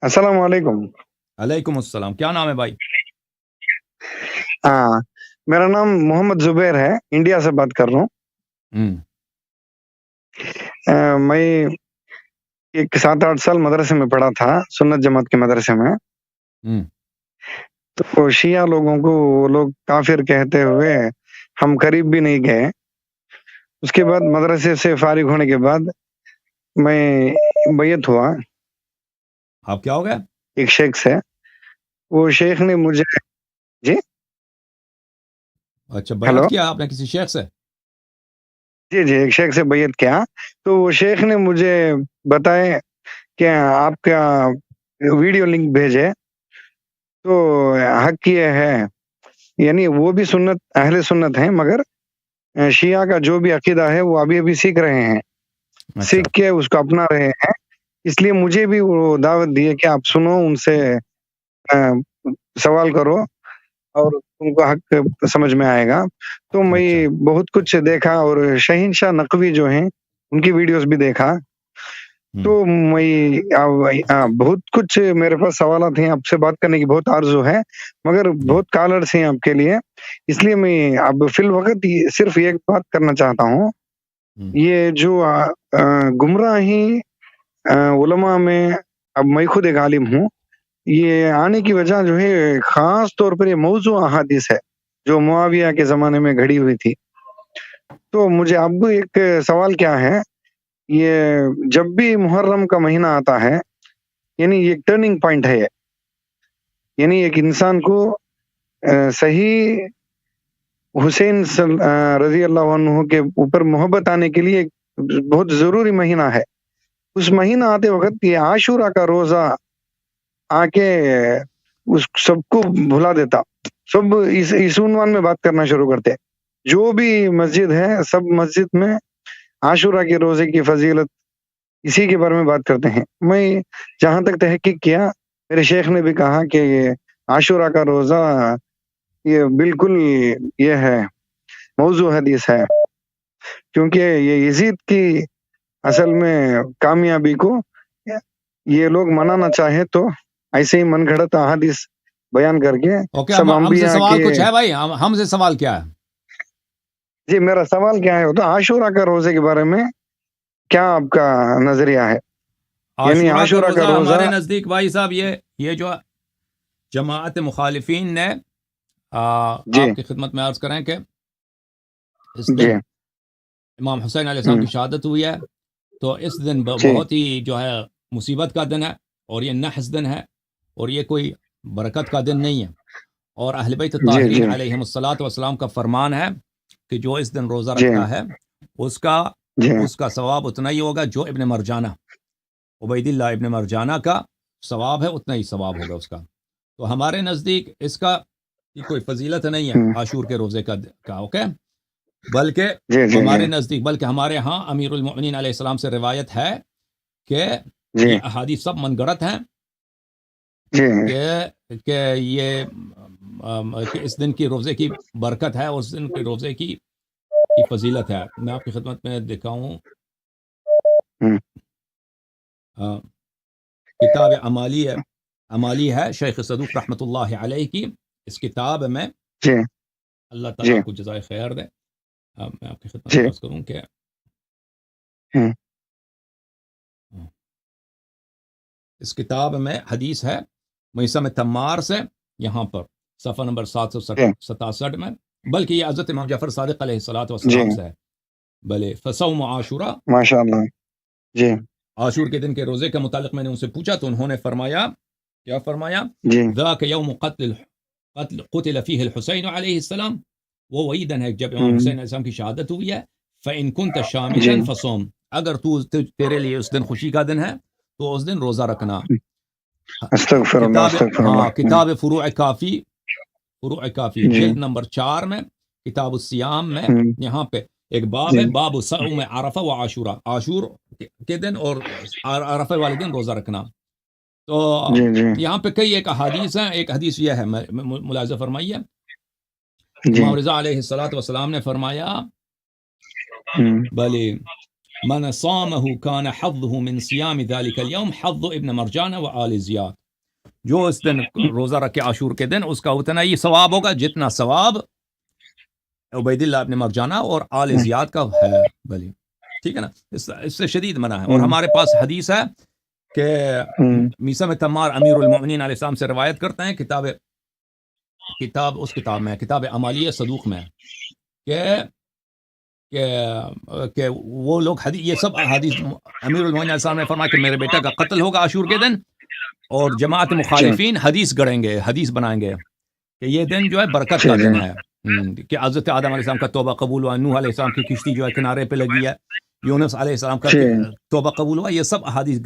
السلام علیکم۔ علیکم السلام، کیا نام ہے بھائی؟ ہاں، میرا نام محمد زبیر ہے، انڈیا سے بات کر رہا ہوں۔ میں ایک 7-8 سال مدرسے میں پڑھا تھا، سنت جماعت کے مدرسے میں۔ تو شیعہ لوگوں کو وہ لوگ کافر کہتے ہوئے ہم قریب بھی نہیں گئے۔ اس کے بعد مدرسے سے فارغ ہونے کے بعد میں بیعت ہوا آپ کیا ہو گیا؟ ایک شیخ سے۔ وہ شیخ نے مجھے جی اچھا، ہیلو بیعت کیا آپ نے کسی شیخ سے؟ جی ایک شیخ سے بیعت کیا۔ تو وہ شیخ نے مجھے بتائے کہ آپ کا ویڈیو لنک بھیجے تو حق یہ ہے، یعنی وہ بھی سنت اہل سنت ہیں، مگر شیعہ کا جو بھی عقیدہ ہے وہ ابھی سیکھ رہے ہیں، سیکھ کے اس کو اپنا رہے ہیں۔ اس لیے مجھے بھی وہ دعوت دی ہے کہ آپ سنو، ان سے سوال کرو اور تم کو حق سمجھ میں آئے گا۔ تو میں بہت کچھ دیکھا اور شہنشاہ نقوی جو ہیں ان کی ویڈیوز بھی دیکھا۔ تو میں بہت کچھ میرے پاس سوالات ہیں، آپ سے بات کرنے کی بہت آرزو ہے، مگر بہت کالرز ہیں آپ کے لیے، اس لیے میں اب فی الوقت صرف ایک بات کرنا چاہتا ہوں۔ یہ جو گمراہی علماء میں، اب میں خود ایک عالم ہوں، یہ آنے کی وجہ جو ہے خاص طور پر یہ موضوع احادیث ہے جو معاویہ کے زمانے میں گھڑی ہوئی تھی۔ تو مجھے اب ایک سوال کیا ہے، یہ جب بھی محرم کا مہینہ آتا ہے، یعنی یہ ٹرننگ پوائنٹ ہے، یعنی ایک انسان کو صحیح حسین رضی اللہ عنہ کے اوپر محبت آنے کے لیے بہت ضروری مہینہ ہے۔ اس مہینہ آتے وقت یہ عاشورہ کا روزہ آ کے اس سب کو بھلا دیتا، سب اس عنوان میں بات کرنا شروع کرتے۔ جو بھی مسجد ہے سب مسجد میں عاشورہ کے روزے کی فضیلت اسی کے بارے میں بات کرتے ہیں۔ میں جہاں تک تحقیق کیا، میرے شیخ نے بھی کہا کہ یہ عاشورہ کا روزہ یہ بالکل یہ ہے، موضوع حدیث ہے، کیونکہ یہ یزید کی اصل میں کامیابی کو یہ لوگ منانا چاہے تو ایسے ہی من گھڑت احادیث بیان کر کے سب ہم سے انبیاء سوال کے کچھ ہے بھائی، ہم سے سوال کیا ہے؟ جی میرا سوال کیا ہے، تو عاشورہ کا روزے کے بارے میں کیا آپ کا نظریہ ہے؟ یعنی عاشورہ کا روزہ ہمارے نزدیک بھائی صاحب یہ جو جماعت مخالفین نے آپ کی خدمت میں عرض کریں کہ اس دن امام حسین علیہ السلام کی شہادت ہوئی ہے، تو اس دن بہت ہی جو ہے مصیبت کا دن ہے، اور یہ نحس دن ہے، اور یہ کوئی برکت کا دن نہیں ہے۔ اور اہل بیت الطاہرین علیہم الصلاۃ والسلام کا فرمان ہے کہ جو اس دن روزہ رکھتا ہے اس کا ثواب اتنا ہی ہوگا جو ابن مرجانہ، عبید اللہ ابن مرجانہ کا ثواب ہے، اتنا ہی ثواب ہوگا اس کا۔ تو ہمارے نزدیک اس کا کوئی فضیلت نہیں ہے عاشور کے روزے کا، اوکے، بلکہ ہمارے نزدیک، بلکہ ہمارے ہاں امیر المؤمنین علیہ السلام سے روایت ہے کہ یہ احادیث سب من گڑت ہیں کہ یہ کہ اس دن کی روزے کی برکت ہے، اس دن کے روزے کی فضیلت ہے۔ میں آپ کی خدمت میں دکھاؤں کتاب عمالی ہے شیخ صدوق رحمۃ اللہ علیہ کی۔ اس کتاب میں اللہ تعالیٰ کو جزائے خیر دے، میں آپ کی خدمت میں عرض کروں کہ اس کتاب میں حدیث ہے میثم تمار سے، یہاں پر صفحہ نمبر 767 میں، بلکہ یہ حضرت امام جعفر صادق علیہ الصلوۃ والسلام سے ہے۔ بلے فصوم عاشورہ، ماشاءاللہ، جی عاشور کے دن کے روزے کے متعلق میں نے ان سے پوچھا تو انہوں نے فرمایا، کیا فرمایا؟ ذاک یوم قتل فیہ الحسین علیہ السلام، وہ وہی دن ہے جب امام حسین علیہ السلام کی شہادت ہوئی ہے۔ فإن كنت شامتا فصوم، اگر تیرے لیے اس دن خوشی کا دن ہے تو اس دن روزہ رکھنا۔ کتاب فروع کافی جلد نمبر 4 میں، کتاب الصیام میں، یہاں پہ ایک باب ہے، باب صوم عرفہ و عاشورہ، عاشور کے دن اور عرفہ والے دن روزہ رکھنا۔ تو یہاں پہ کئی ایک احادیث ہیں، ایک حدیث یہ ہے، ملاحظہ فرمائیے، امام رضا علیہ الصلوۃ والسلام نے فرمایا، بھلے من صامه كان حظه من صيام ذلك اليوم حظ ابن مرجان وآل زیاد. جو اس دن روزہ رکھے عاشور کے دن اس کا اتنا ہی ثواب ہوگا جتنا ثواب عبید اللہ ابن مرجانہ اور آل زیاد کا ہے. بلی ٹھیک ہے نا, اس سے شدید منع ہے. اور ہمارے پاس حدیث ہے کہ میثم تمار امیر المؤمنین علیہ السلام سے روایت کرتے ہیں, کتاب میں کتاب عمالیہ صدوق میں کہ وہ لوگ یہ سب حدیث امیر المؤمنین علیہ السلام نے فرمایا کہ میرے بیٹا کا قتل ہوگا عاشور کے دن, اور جماعت مخالفین حدیث گڑھیں گے, حدیث بنائیں گے کہ یہ دن جو ہے برکت کا دن ہے, کہ حضرت آدم علیہ السلام کا توبہ قبول ہوا, نوح علیہ السلام کی کشتی جو ہے کنارے پہ لگی ہے, یونس علیہ السلام کا توبہ قبول ہوا, یہ سب احادیث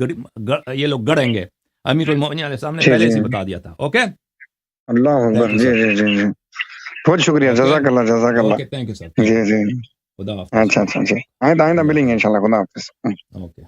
یہ لوگ گڑھیں گے. امیر المؤمنین علیہ السلام نے پہلے سے بتا دیا تھا. اوکے, اللہ اکبر. جی جی جی جی, بہت شکریہ, جزاک اللہ جزاک اللہ. Thank you sir. جی جی, خدا حافظ. اچھا اچھا جی, آئندہ ملیں گے انشاءاللہ. خدا حافظ. اوکے.